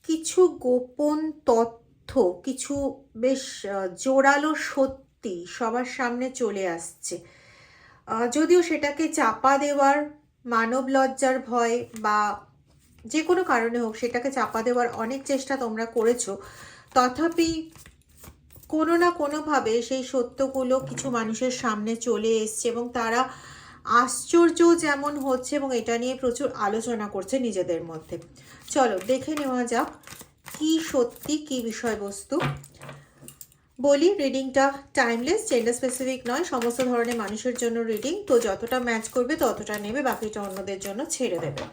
কিছু গোপন তথ্য, কিছু বেশ জোরালো সত্যি সবার সামনে চলে আসছে। যদিও সেটাকে চাপা দেওয়ার মানব লজ্জার ভয় বা যে কোনো কারণে হোক, সেটাকে চাপা দেওয়ার অনেক চেষ্টা তোমরা করেছো, তথাপি কোনো না কোনোভাবে সেই সত্যগুলো কিছু মানুষের সামনে চলে এসছে এবং তারা আশ্চর্য যেমন হচ্ছে এবং এটা নিয়ে প্রচুর আলোচনা করছে নিজেদের মধ্যে। চলো দেখে নেওয়া যাক কি সত্যি, কি বিষয়বস্তু। বলি, রিডিংটা টাইমলেস, জেন্ডার স্পেসিফিক নয়, সমস্ত ধরনের মানুষের জন্য রিডিং। তো যতটা ম্যাচ করবে ততটা নেবে, বাকিটা অন্যদের জন্য ছেড়ে দেবে।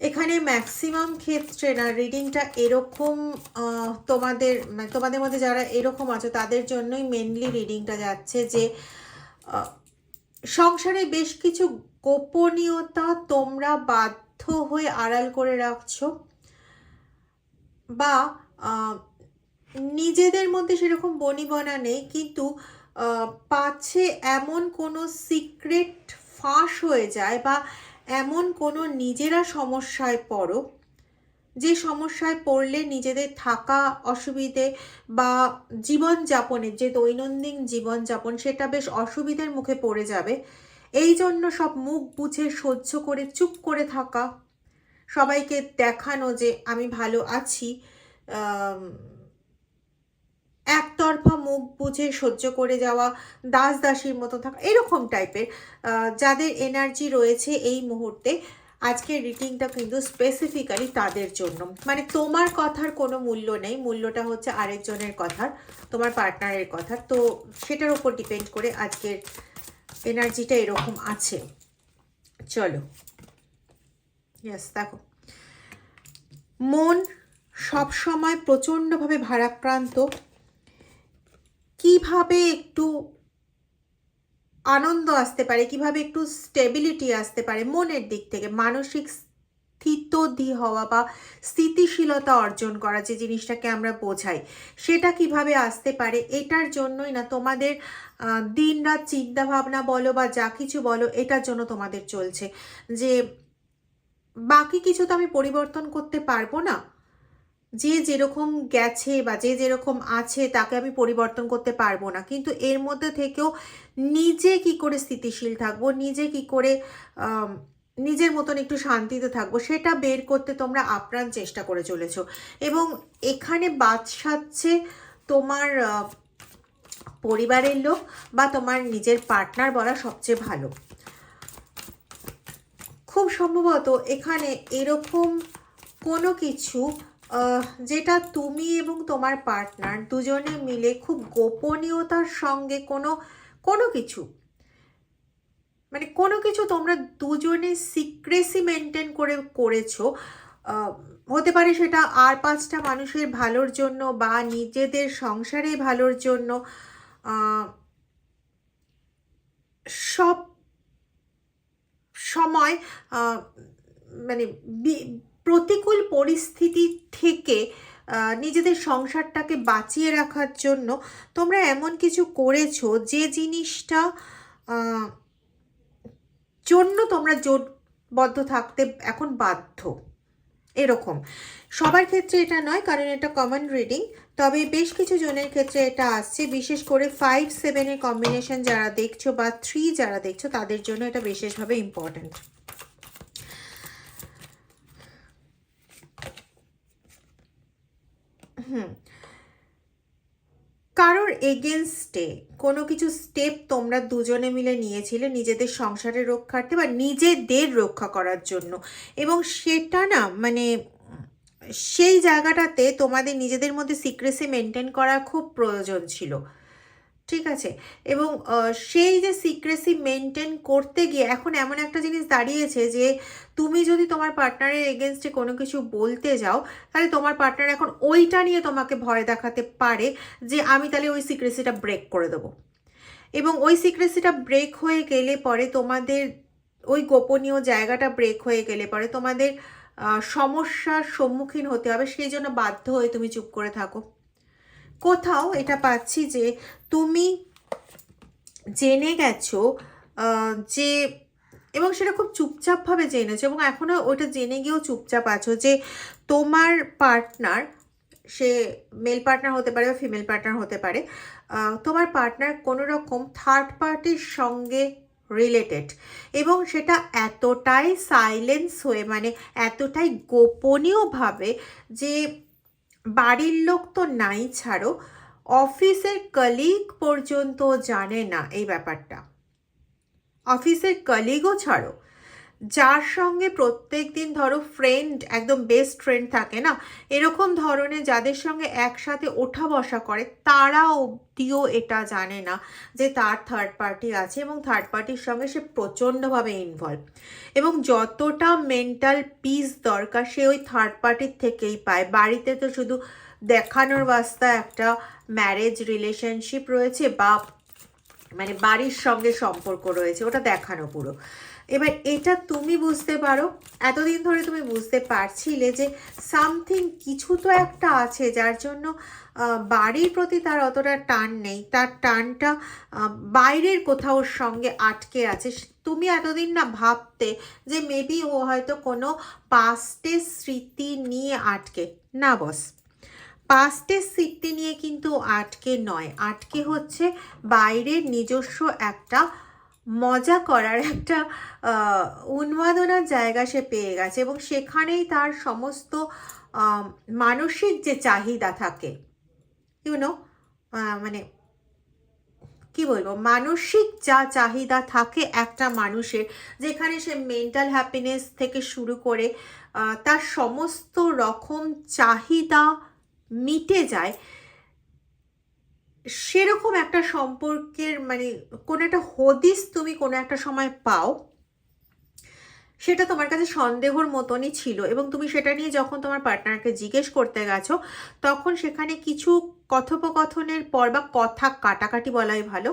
এখানে ম্যাক্সিমাম ক্ষেত্রে না রিডিংটা এরকম, তোমাদের মধ্যে যারা এরকম আছে তাদের জন্যই মেনলি রিডিংটা যাচ্ছে, যে সংসারে বেশ কিছু গোপনীয়তা তোমরা বাধ্য হয়ে আড়াল করে রাখছো, বা নিজেদের মধ্যে সেরকম বনিবনা নেই, কিন্তু পাছে এমন কোনো সিক্রেট ফাঁস হয়ে যায় বা এমন কোনো নিজেরা সমস্যায় পড়ো, যে সমস্যায় পড়লে নিজেদের থাকা অসুবিধে বা জীবনযাপনের যে দৈনন্দিন জীবনযাপন সেটা বেশ অসুবিধার মুখে পড়ে যাবে। এই জন্য সব মুখ বুঝে সহ্য করে চুপ করে থাকা, সবাইকে দেখানো যে আমি ভালো আছি, একতরফা মুখ বুঝে সহ্য করে যাওয়া, দাস দাসীর মতো থাকা, এরকম টাইপের যাদের এনার্জি রয়েছে এই মুহূর্তে, আজকের রিডিংটা কিন্তু স্পেসিফিক্যালি তাদের জন্য। মানে তোমার কথার কোনো মূল্য নেই, মূল্যটা হচ্ছে আরেকজনের কথার, তোমার পার্টনারের কথা। তো সেটার উপর ডিপেন্ড করে আজকের এনার্জিটা এরকম আছে। চলো, ইয়েস, দেখো, মন সবসময় প্রচণ্ডভাবে ভারাক্রান্ত। কিভাবে একটু আনন্দ আসতে পারে, কিভাবে একটু স্টেবিলিটি আসতে পারে মনের দিক থেকে, মানসিক স্থিতধী হওয়া বা স্থিতিশীলতা অর্জন করা, যে জিনিসটাকে আমরা বোঝাই, সেটা কিভাবে আসতে পারে, এটার জন্যই না তোমাদের দিন রাত চিন্তা ভাবনা বলো বা যা কিছু বলো, এটার জন্য তোমাদের চলছে। যে বাকি কিছু তো আমি পরিবর্তন করতে পারবো না, যে যেরকম গেছে বা যে যেরকম আছে তাকে আমি পরিবর্তন করতে পারবো না, কিন্তু এর মধ্যে থেকেও নিজে কি করে স্থিতিশীল থাকবো, নিজে কি করে নিজের মতন একটু শান্তিতে থাকবো, সেটা বের করতে তোমরা আপ্রাণ চেষ্টা করে চলেছো। এবং এখানে বাদ সাধছে তোমার পরিবারের লোক বা তোমার নিজের পার্টনার বলা সবচেয়ে ভালো। খুব সম্ভবত এখানে এরকম কোনো কিছু যেটা তুমি এবং তোমার পার্টনার দুজনে মিলে খুব গোপনীয়তার সঙ্গে কোনো কিছু, মানে কোনো কিছু তোমরা দুজনে সিক্রেসি মেনটেন করে করেছো। হতে পারে সেটা আর পাঁচটা মানুষের ভালোর জন্য বা নিজেদের সংসারে ভালোর জন্য। সব সময় মানে প্রতিকূল পরিস্থিতি থেকে নিজেদের সংসারটাকে বাঁচিয়ে রাখার জন্য তোমরা এমন কিছু করেছো যে জিনিসটা জন্য তোমরা জোটবদ্ধ থাকতে এখন বাধ্য। এরকম সবার ক্ষেত্রে এটা নয়, কারণ এটা কমন রিডিং, তবে বেশ কিছু জনের ক্ষেত্রে এটা আসছে। বিশেষ করে 5-7-এর কম্বিনেশন যারা দেখছো বা 3 যারা দেখছো তাদের জন্য এটা বিশেষভাবে ইম্পর্ট্যান্ট। কারোর এগেনস্টে কোনো কিছু স্টেপ তোমরা দুজনে মিলে নিয়েছিলে নিজেদের সংসারের রক্ষার্থে বা নিজেদের রক্ষা করার জন্য, এবং সেটা না মানে সেই জায়গাটাতে তোমাদের নিজেদের মধ্যে সিক্রেসি মেনটেন করা খুব প্রয়োজন ছিল, ঠিক আছে? এবং সেই যে সিক্রেসি মেনটেন করতে গিয়ে এখন এমন একটা জিনিস দাঁড়িয়েছে যে তুমি যদি তোমার পার্টনারের এগেনস্টে কোনো কিছু বলতে যাও, তাহলে তোমার পার্টনার এখন ওইটা নিয়ে তোমাকে ভয় দেখাতে পারে যে আমি তাহলে ওই সিক্রেসিটা ব্রেক করে দেবো। এবং ওই সিক্রেসিটা ব্রেক হয়ে গেলে পরে তোমাদের ওই গোপনীয় জায়গাটা ব্রেক হয়ে গেলে পরে তোমাদের সমস্যার সম্মুখীন হতে হবে, সেই জন্য বাধ্য হয়ে তুমি চুপ করে থাকো। কোথাও এটা পাচ্ছি যে তুমি জেনে গেছো যে এবং সেটা খুব চুপচাপভাবে জেনেছো এবং এখনও ওটা জেনে গিয়েও চুপচাপ আছো যে তোমার পার্টনার, সে মেল পার্টনার হতে পারে বা ফিমেল পার্টনার হতে পারে, তোমার পার্টনার কোনো রকম থার্ড পার্টির সঙ্গে রিলেটেড, এবং সেটা এতটাই সাইলেন্স হয়ে, মানে এতটাই গোপনীয়ভাবে যে বাড়ির লোক তো নাই ছাড়ো, অফিসের কলিগ পর্যন্ত জানে না এই ব্যাপারটা। অফিসের কলিগও ছাড়ো, যার সঙ্গে প্রত্যেক দিন ধরো ফ্রেন্ড, একদম বেস্ট ফ্রেন্ড থাকে না, এরকম ধরনের যাদের সঙ্গে একসাথে ওঠা বসা করে, তারা অবধিও এটা জানে না যে তার থার্ড পার্টি আছে এবং থার্ড পার্টির সঙ্গে সে প্রচণ্ডভাবে ইনভলভ, এবং যতটা মেন্টাল পিস দরকার সে ওই থার্ড পার্টির থেকেই পায়। বাড়িতে তো শুধু দেখানোর বাস্তা একটা ম্যারেজ রিলেশনশিপ রয়েছে বা মানে বাড়ির সঙ্গে সম্পর্ক রয়েছে, ওটা দেখানো পুরো। এবার এটা তুমি বুঝতে পারো, এতদিন ধরে তুমি বুঝতে পারছিলে যে সামথিং, কিছু তো একটা আছে যার জন্য বাড়ির প্রতি তার অতটা টান নেই, তার টানটা বাইরের কোথাও সঙ্গে আটকে আছে। তুমি এতদিন না ভাবতে যে মেবি ও হয়তো কোনো পাস্টের স্মৃতি নিয়ে আটকে, না বস, পাস্টের স্মৃতি নিয়ে কিন্তু আটকে নয়, আটকে হচ্ছে বাইরের নিজস্ব একটা মজা করার একটা উন্মাদনার জায়গা সে পেয়ে গেছে, এবং সেখানেই তার সমস্ত মানসিক যে চাহিদা থাকে, ইউনো, মানে কি বলবো, মানসিক যা চাহিদা থাকে একটা মানুষের, যেখানে সে মেন্টাল হ্যাপিনেস থেকে শুরু করে তার সমস্ত রকম চাহিদা মিটে যায়, সেরকম একটা সম্পর্কের মানে কোনো একটা হদিস তুমি কোনো একটা সময় পাও, সেটা তোমার কাছে সন্দেহর মতনই ছিল, এবং তুমি সেটা নিয়ে যখন তোমার পার্টনারকে জিজ্ঞেস করতে গেছো, তখন সেখানে কিছু কথোপকথনের পর, বা কথা কাটাকাটি বলাই ভালো,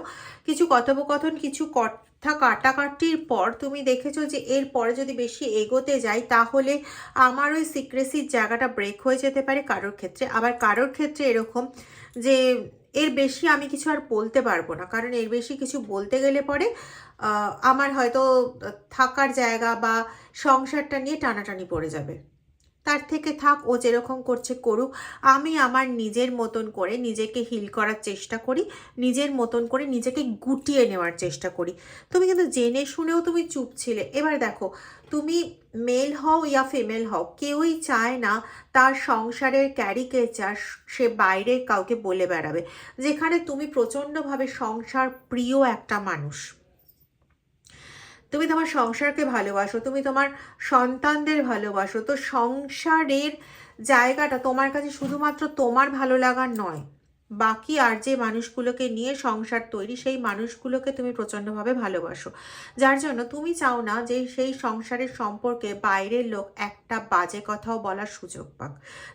কিছু কথোপকথন, কিছু কথা কাটাকাটির পর তুমি দেখেছো যে এর পরে যদি বেশি এগোতে যাই তাহলে আমার ওই সিক্রেসির জায়গাটা ব্রেক হয়ে যেতে পারে কারোর ক্ষেত্রে, আবার কারোর ক্ষেত্রে এরকম যে এর বেশি আমি কিছু আর বলতে পারবো না, কারণ এর বেশি কিছু বলতে গেলে পরে আমার হয়তো থাকার জায়গা বা সংসারটা নিয়ে টানাটানি পড়ে যাবে। তার থেকে থাক, ও যেরকম করছে করুক, আমি আমার নিজের মতন করে নিজেকে হিল করার চেষ্টা করি, নিজের মতন করে নিজেকে গুটিয়ে নেওয়ার চেষ্টা করি। তুমি কিন্তু জেনে শুনেও তুমি চুপ ছিলে। এবার দেখো, তুমি মেল হও ইয়া ফিমেল হও, কেউই চায় না তার সংসারের ক্যারিকেচার সে বাইরে কাউকে বলে বেড়াবে, যেখানে তুমি প্রচণ্ডভাবে সংসার প্রিয় একটা মানুষ, তুমি তোমার সংসারকে ভালোবাসো, তুমি তোমার সন্তানদের ভালোবাসো, তো সংসারের জায়গাটা তোমার কাছে শুধুমাত্র তোমার ভালো লাগার নয়, বাকি আর যে মানুষগুলোকে নিয়ে সংসার তৈরি সেই মানুষগুলোকে তুমি প্রচণ্ডভাবে ভালোবাসো, যার জন্য তুমি চাও না যে সেই সংসারের সম্পর্কে বাইরের লোক একটা বাজে কথাও বলার সুযোগ পাক,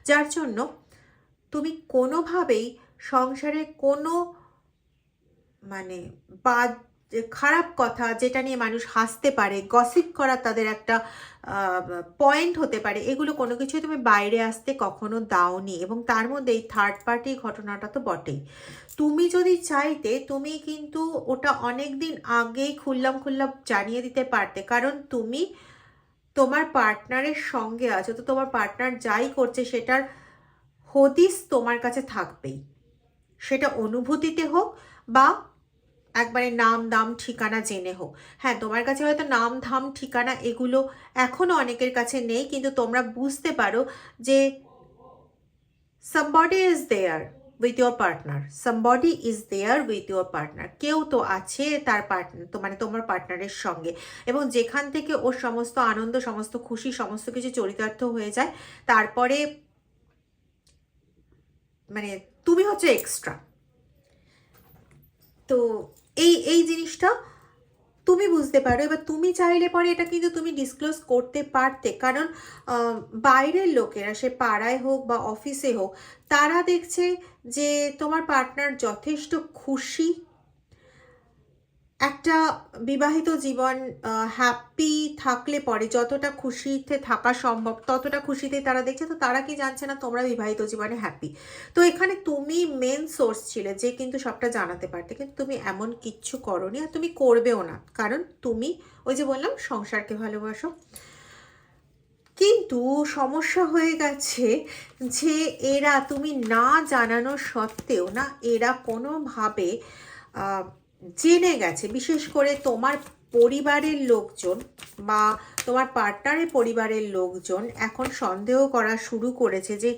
যার জন্য তুমি কোনোভাবেই সংসারে কোনো মানে বাদ খারাপ কথা, যেটা নিয়ে মানুষ হাসতে পারে, গসিপ করা তাদের একটা পয়েন্ট হতে পারে, এগুলো কোনো কিছুই তুমি বাইরে আসতে কখনো দাওনি, এবং তার মধ্যে এই থার্ড পার্টি ঘটনাটা তো বটেই। তুমি যদি চাইতে তুমি কিন্তু ওটা অনেক দিন আগেই খুল্লাম জানিয়ে দিতে পারতে, কারণ তুমি তোমার পার্টনারের সঙ্গে আছো, তো তোমার পার্টনার যাই করছে সেটার হদিস তোমার কাছে থাকবেই, সেটা অনুভূতিতে হোক বা একবারে নাম দাম ঠিকানা জেনে হোক। হ্যাঁ, তোমার কাছে হয়তো নাম ধাম ঠিকানা এগুলো এখনও অনেকের কাছে নেই, কিন্তু তোমরা বুঝতে পারো যে somebody is there with your partner, somebody is there with your partner, কেউ তো আছে তার পার্টনার, তো মানে তোমার পার্টনারের সঙ্গে, এবং যেখান থেকে ওর সমস্ত আনন্দ, সমস্ত খুশি, সমস্ত কিছু চরিতার্থ হয়ে যায়, তারপরে মানে তুমি হচ্ছে এক্সট্রা। তো এই এই জিনিসটা তুমি বুঝতে পারো। এবার তুমি চাইলে পরে এটা কিন্তু তুমি ডিসক্লোজ করতে পারতে, কারণ বাইরের লোকেরা, সে পাড়ায় হোক বা অফিসে হোক, তারা দেখছে যে তোমার পার্টনার যথেষ্ট খুশি, একটা বিবাহিত জীবন হ্যাপি থাকলে পরে যতটা খুশিতে থাকা সম্ভব ততটা খুশিতে তারা দেখছে। তো তারা কি জানছে না তোমরা বিবাহিত জীবনে হ্যাপি? তো এখানে তুমি মেন সোর্স ছিলে যে কিন্তু সবটা জানাতে পারতে, কিন্তু তুমি এমন কিচ্ছু করোনি আর তুমি করবেও না, কারণ তুমি ওই যে বললাম সংসারকে ভালোবাসো। কিন্তু সমস্যা হয়ে গেছে যে এরা তুমি না জানানো সত্ত্বেও না, এরা কোনোভাবে জেনে গেছে। বিশেষ করে তোমার পরিবারের লোকজন বা তোমার পার্টনারের পরিবারের লোকজন এখন সন্দেহ করা শুরু করেছে যে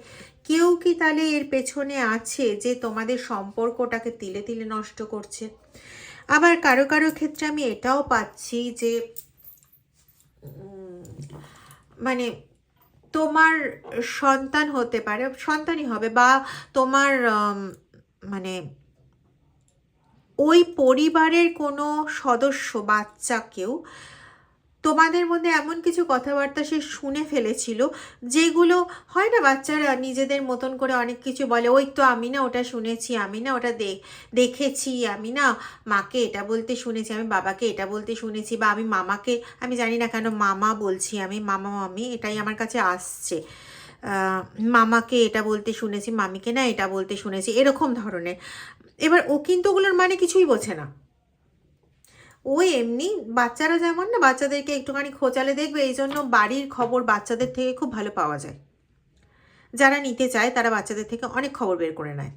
কেউ কি তাহলে এর পেছনে আছে যে তোমাদের সম্পর্কটাকে তিলে তিলে নষ্ট করছে। আবার কারো কারো ক্ষেত্রে আমি এটাও পাচ্ছি যে মানে তোমার সন্তান হতে পারে, সন্তানই হবে, বা তোমার মানে ওই পরিবারের কোনো সদস্য বাচ্চাকেও তোমাদের মধ্যে এমন কিছু কথাবার্তা সে শুনে ফেলেছিল, যেগুলো হয় না বাচ্চারা নিজেদের মতন করে অনেক কিছু বলে, ওই তো আমি না ওটা শুনেছি, আমি না ওটা দেখেছি, আমি না মাকে এটা বলতে শুনেছি, আমি বাবাকে এটা বলতে শুনেছি, বা আমি মামাকে, আমি জানি না কেন মামা বলছি, আমি মামা মামি এটাই আমার কাছে আসছে, মামাকে এটা বলতে শুনেছি, মামিকে না এটা বলতে শুনেছি, এরকম ধরনের। এবার ও কিন্তু ওগুলোর মানে কিছুই বোঝে না। ও এমনি বাচ্চারা যেমন না বাচ্চাদেরকে একটুখানি খোঁচালে দেখবে, এই জন্য বাড়ির খবর বাচ্চাদের থেকে খুব ভালো পাওয়া যায়। যারা নিতে চায় তারা বাচ্চাদের থেকে অনেক খবর বের করে নেয়।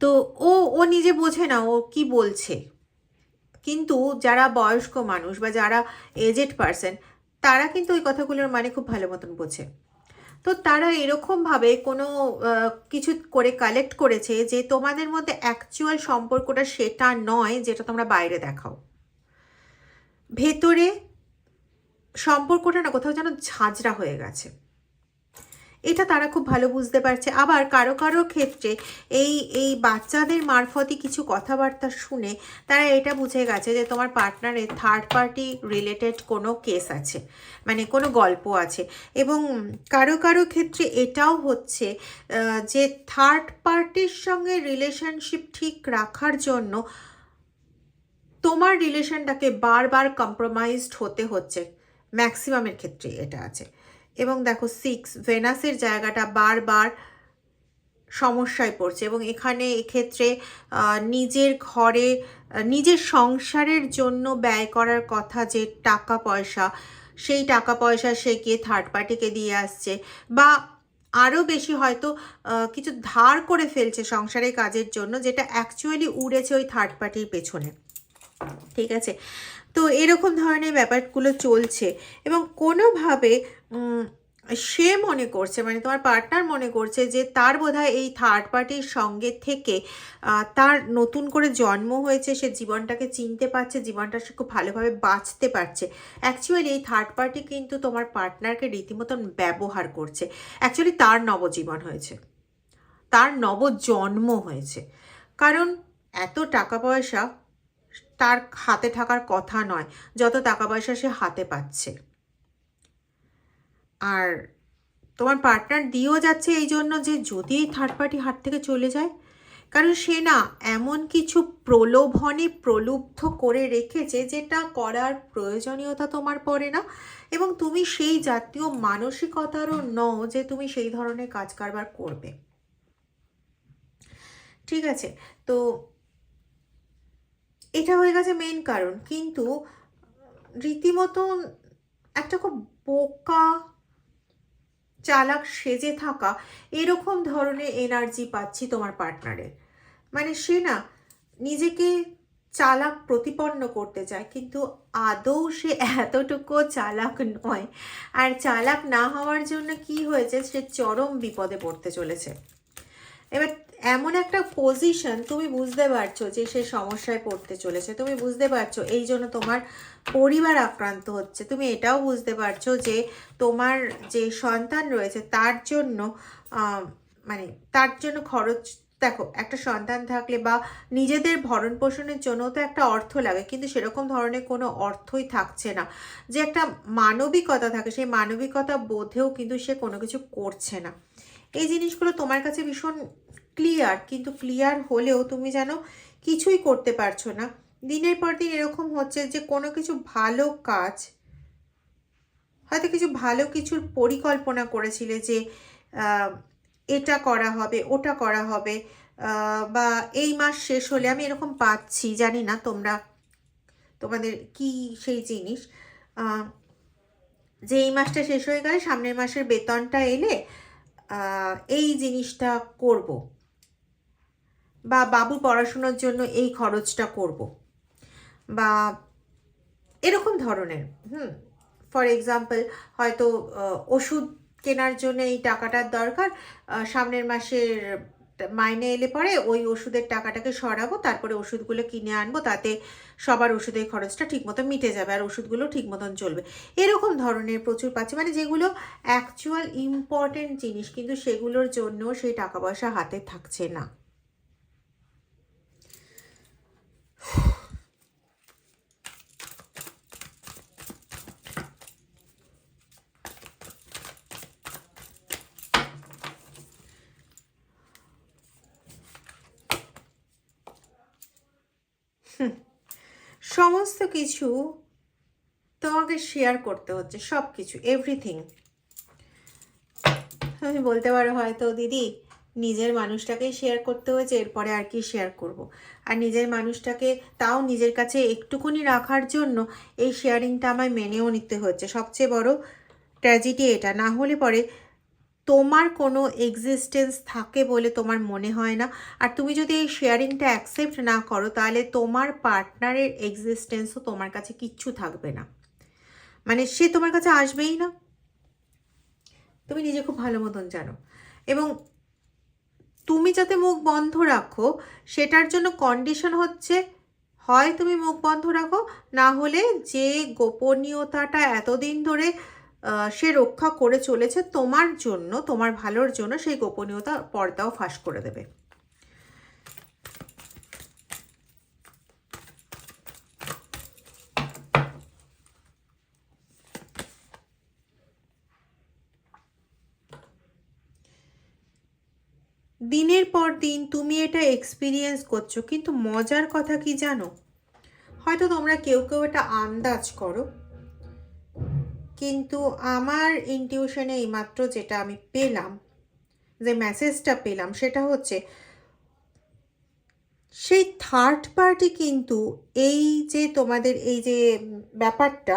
তো ও ও নিজে বোঝে না ও কি বলছে, কিন্তু যারা বয়স্ক মানুষ বা যারা এজেড পার্সন তারা কিন্তু ওই কথাগুলোর মানে খুব ভালো মতন বোঝে। তো তারা এরকমভাবে কোনো কিছু করে কালেক্ট করেছে যে তোমাদের মধ্যে অ্যাকচুয়াল সম্পর্কটা সেটা নয় যেটা তোমরা বাইরে দেখাও। ভেতরে সম্পর্কটা না কোথাও যেন ঝাঁঝরা হয়ে গেছে, এটা তারা খুব ভালো বুঝতে পারছে। আবার কারো কারো ক্ষেত্রে এই এই বাচ্চাদের মারফতই কিছু কথাবার্তা শুনে তারা এটা বুঝে গেছে যে তোমার পার্টনারের থার্ড পার্টি রিলেটেড কোনো কেস আছে, মানে কোনো গল্প আছে। এবং কারো কারো ক্ষেত্রে এটাও হচ্ছে যে থার্ড পার্টির সঙ্গে রিলেশনশিপ ঠিক রাখার জন্য তোমার রিলেশনটাকে বারবার কম্প্রোমাইজড হতে হচ্ছে, ম্যাক্সিমামের ক্ষেত্রে এটা আছে। এবং দেখো 6 ভেনাসের জায়গাটা বারবার সমস্যায় পড়ছে, এবং এখানে এক্ষেত্রে নিজের ঘরে নিজের সংসারের জন্য ব্যয় করার কথা যে টাকা পয়সা, সেই টাকা পয়সা সে গিয়ে থার্ড পার্টিকে দিয়ে আসছে, বা আরও বেশি হয়তো কিছু ধার করে ফেলছে সংসারের কাজের জন্য, যেটা অ্যাকচুয়ালি উড়েছে ওই থার্ড পার্টির পেছনে। ঠিক আছে, তো এরকম ধরনের ব্যাপারগুলো চলছে। এবং কোনোভাবে সে মনে করছে, মানে তোমার পার্টনার মনে করছে যে তার বোধহয় এই থার্ড পার্টির সঙ্গে থেকে তার নতুন করে জন্ম হয়েছে, সে জীবনটাকে চিনতে পারছে, জীবনটা সে খুব ভালোভাবে বাঁচতে পারছে। অ্যাকচুয়ালি এই থার্ড পার্টি কিন্তু তোমার পার্টনারকে রীতিমতন ব্যবহার করছে। অ্যাকচুয়ালি তার নবজীবন হয়েছে, তার নবজন্ম হয়েছে, কারণ এত টাকা পয়সা তার হাতে থাকার কথা নয় যত টাকা পয়সা সে হাতে পাচ্ছে। আর তোমার পার্টনার দিয়েও যাচ্ছে এই জন্য যে যদি এই থার্ড পার্টি হাত থেকে চলে যায়, কারণ সে না এমন কিছু প্রলোভনে প্রলুব্ধ করে রেখেছে যেটা করার প্রয়োজনীয়তা তোমার পড়ে না, এবং তুমি সেই জাতীয় মানসিকতারও নও যে তুমি সেই ধরনের কাজ কারবার করবে। ঠিক আছে, তো এটা হয়ে গেছে মেন কারণ। কিন্তু রীতিমতন একটা খুব বোকা চালাক সেজে থাকা এরকম ধরনের এনার্জি পাচ্ছি তোমার পার্টনারের। মানে সে না নিজেকে চালাক প্রতিপন্ন করতে চায়, কিন্তু আদৌ সে এতটুকু চালাক নয়। আর চালাক না হওয়ার জন্য কি হয়েছে, সে চরম বিপদে পড়তে চলেছে। এবার এমন একটা পজিশন তুমি বুঝতে পারছো যে সে সমস্যায় পড়তে চলেছে, তুমি বুঝতে পারছো এই জন্য তোমার পরিবার আক্রান্ত হচ্ছে, তুমি এটাও বুঝতে পারছো যে তোমার যে সন্তান রয়েছে তার জন্য মানে তার জন্য খরচ, দেখো একটা সন্তান থাকলে বা নিজেদের ভরণ পোষণের জন্য তো একটা অর্থ লাগে, কিন্তু সেরকম ধরনের কোনো অর্থই থাকছে না যে একটা মানবিকতা থাকে, সেই মানবিকতা বোধেও কিন্তু সে কোনো কিছু করছে না। এই জিনিসগুলো তোমার কাছে ভীষণ ক্লিয়ার, কিন্তু ক্লিয়ার হলেও তুমি যেন কিছুই করতে পারছো না। দিনের পর দিন এরকম হচ্ছে যে কোনো কিছু ভালো কাজ, হয়তো কিছু ভালো কিছুর পরিকল্পনা করেছিলে যে এটা করা হবে, ওটা করা হবে, বা এই মাস শেষ হলে, আমি এরকম পাচ্ছি, জানি না তোমাদের কি সেই জিনিস, যে এই মাসটা শেষ হয়ে গেলে সামনের মাসের বেতনটা এলে এই জিনিসটা করব, বা বাবু পড়াশোনার জন্য এই খরচটা করব, বা এরকম ধরনের। ফর এক্সাম্পল, হয়তো ওষুধ কেনার জন্য এই টাকাটার দরকার, সামনের মাসের মাইনে এলে পরে ওই ওষুধের টাকাটাকে সরাবো, তারপরে ওষুধগুলো কিনে আনবো, তাতে সবার ওষুধের খরচটা ঠিক মতো মিটে যাবে আর ওষুধগুলো ঠিক মতন চলবে। এরকম ধরনের প্রচুর পাচ্ছি, মানে যেগুলো অ্যাকচুয়াল ইম্পর্টেন্ট জিনিস, কিন্তু সেগুলোর জন্য সেই টাকা পয়সা হাতে থাকছে না। সমস্ত কিছু তোমাকে শেয়ার করতে হচ্ছে, সব কিছু, এভরিথিং। তুমি বলতে পারো হয়তো, দিদি নিজের মানুষটাকেই শেয়ার করতে হয়েছে, এরপরে আর কি শেয়ার করব। আর নিজের মানুষটাকে তাও নিজের কাছে একটুকুনি রাখার জন্য এই শেয়ারিংটা আমায় মেনেও নিতে হচ্ছে। সবচেয়ে বড় ট্র্যাজেডি এটা। না হলে পরে তোমার কোনো এক্সিস্টেন্স থাকে বলে তোমার মনে হয় না। আর তুমি যদি এই শেয়ারিংটা অ্যাকসেপ্ট না করো, তাহলে তোমার পার্টনারের এক্সিস্টেন্সও তোমার কাছে কিচ্ছু থাকবে না, মানে সে তোমার কাছে আসবেই না। তুমি নিজে খুব ভালো মতন জানো। এবং তুমি যাতে মুখ বন্ধ রাখো, সেটার জন্য কন্ডিশন হচ্ছে, হয় তুমি মুখ বন্ধ রাখো, না হলে যে গোপনীয়তাটা এতদিন ধরে সে রক্ষা করে চলেছে তোমার জন্য, তোমার ভালোর জন্য, সেই গোপনীয়তা পর্দাও ফাঁস করে দেবে। দিনের পর দিন তুমি এটা এক্সপিরিয়েন্স করছো, কিন্তু মজার কথা কি জানো, হয়তো তোমরা কেউ কেউ এটা আন্দাজ করো, কিন্তু আমার ইনটিউশনে এইমাত্র যেটা আমি পেলাম, যে মেসেজটা পেলাম, সেটা হচ্ছে সেই থার্ড পার্টি কিন্তু এই যে তোমাদের এই যে ব্যাপারটা,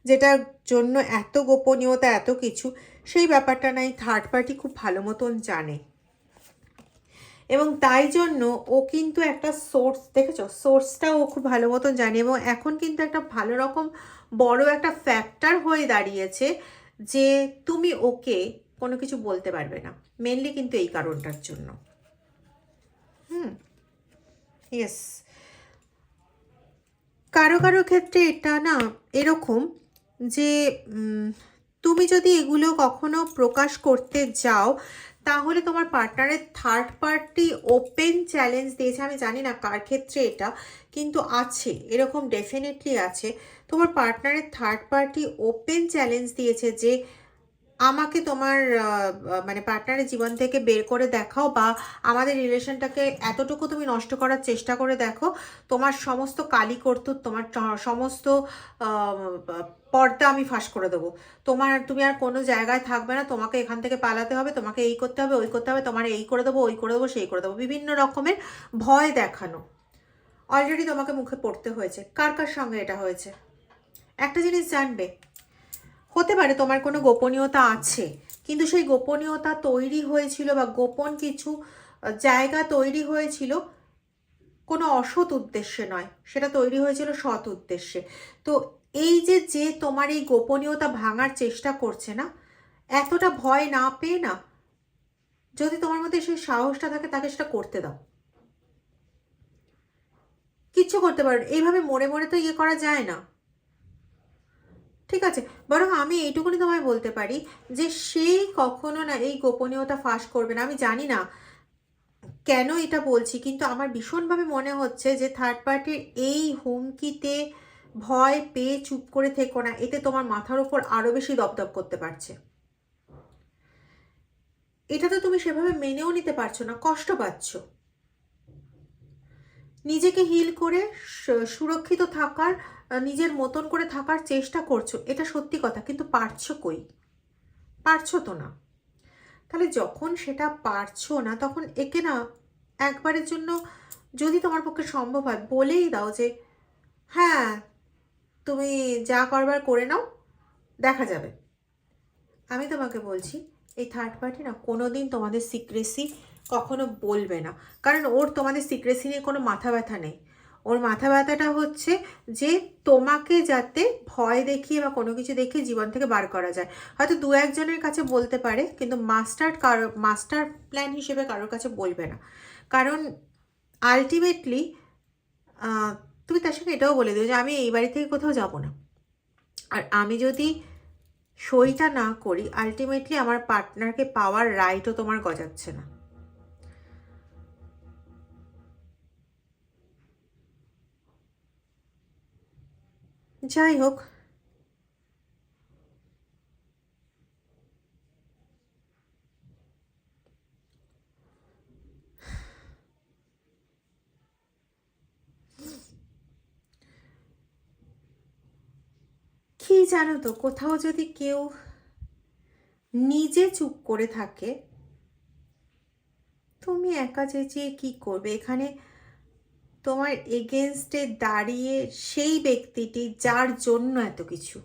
যেটার জন্য এত গোপনীয়তা, এত কিছু, সেই ব্যাপারটা নাই থার্ড পার্টি খুব ভালো মতন জানে। এবং তাই জন্য ও কিন্তু একটা সোর্স, দেখেছো, সোর্সটা ও খুব ভালো মতন জানে, এবং এখন কিন্তু একটা ভালো রকম বড় একটা ফ্যাক্টর হয়ে দাঁড়িয়েছে যে তুমি ওকে কোনো কিছু বলতে পারবে না, মেনলি কিন্তু এই কারণটার জন্য। ইয়েস, কারো কারো ক্ষেত্রে এটা না এরকম যে তুমি যদি এগুলো কখনো প্রকাশ করতে যাও, তাহলে তোমার পার্টনারের থার্ড পার্টি ওপেন চ্যালেঞ্জ দিয়েছে। আমি জানি না কার ক্ষেত্রে এটা, কিন্তু আছে, এরকম ডেফিনেটলি আছে। তোমার পার্টনারের থার্ড পার্টি ওপেন চ্যালেঞ্জ দিয়েছে যে আমাকে তোমার মানে পার্টনারের জীবন থেকে বের করে দেখাও, বা আমাদের রিলেশনটাকে এতটুকু তুমি নষ্ট করার চেষ্টা করে দেখো, তোমার সমস্ত কালি কর্তুত, তোমার সমস্ত পর্দা আমি ফাঁস করে দেবো, তুমি আর কোনো জায়গায় থাকবে না, তোমাকে এখান থেকে পালাতে হবে, তোমাকে এই করতে হবে, ওই করতে হবে, তোমার এই করে দেবো, ওই করে দেবো, সেই করে দেবো, বিভিন্ন রকমের ভয় দেখানো অলরেডি তোমাকে মুখে পড়তে হয়েছে। কার কার সঙ্গে এটা হয়েছে? একটা জিনিস জানবে, হতে পারে তোমার কোনো গোপনীয়তা আছে, কিন্তু সেই গোপনীয়তা তৈরি হয়েছিল, বা গোপন কিছু জায়গা তৈরি হয়েছিল কোনো অসৎ উদ্দেশ্যে নয়, সেটা তৈরি হয়েছিল সৎ উদ্দেশ্যে। তো এই যে তোমার এই গোপনীয়তা ভাঙার চেষ্টা করছে না, এতটা ভয় না পেয়ে না, যদি তোমার মধ্যে সেই সাহসটা থাকে, তাকে সেটা করতে দাও। কিচ্ছু করতে পারো, এইভাবে মরে মরে তো ইয়ে করা যায় না, ঠিক আছে? বরং আমি এইটুকুনি তোমায় বলতে পারি যে সেই কখনো না এই গোপনীয়তা ফাঁস করবে না। আমি জানি না কেন এটা বলছি, কিন্তু আমার ভীষণভাবে মনে হচ্ছে যে থার্ড পার্টির এই হুমকিতে ভয় পেয়ে চুপ করে থেকো না, এতে তোমার মাথার ওপর আরো বেশি দপদপ করতে পারছে। এটা তো তুমি সেভাবে মেনেও নিতে পারছো না, কষ্ট পাচ্ছ। নিজেকে হিল করে সুরক্ষিত থাকার, নিজের মতন করে থাকার চেষ্টা করছো, এটা সত্যি কথা, কিন্তু পারছো কই? পারছো তো না। তাহলে যখন সেটা পারছো না, তখন একে না একবারের জন্য, যদি তোমার পক্ষে সম্ভব হয়, বলেই দাও যে হ্যাঁ, তুমি যা করবার করে নাও, দেখা যাবে। আমি তোমাকে বলছি, এই থার্ড পার্টি না কোনো দিন তোমাদের সিক্রেসি কখনো বলবে না, কারণ ওর তোমাদের সিক্রেসি নিয়ে কোনো মাথা ব্যথা নেই। ওর মাথা ব্যথাটা হচ্ছে যে তোমাকে যাতে ভয় দেখিয়ে বা কোনো কিছু দেখিয়ে জীবন থেকে বার করা যায়। হয়তো দু একজনের কাছে বলতে পারে, কিন্তু মাস্টার প্ল্যান হিসেবে কারোর কাছে বলবে না। কারণ আলটিমেটলি তুমি তার সঙ্গে এটাও বলে দিও যে আমি এই বাড়ি থেকে কোথাও যাব না, আর আমি যদি সইটা না করি, আলটিমেটলি আমার পার্টনারকে পাওয়ার রাইটও তোমার গজাচ্ছে না। যাই হোক, কি জানো তো, কোথাও যদি কেউ নিজে চুপ করে থাকে, তুমি একা চেঁচিয়ে কি করবে? এখানে তোমার এগেনস্টে দাঁড়িয়ে সেই ব্যক্তিটি যার জন্য এত কিছু,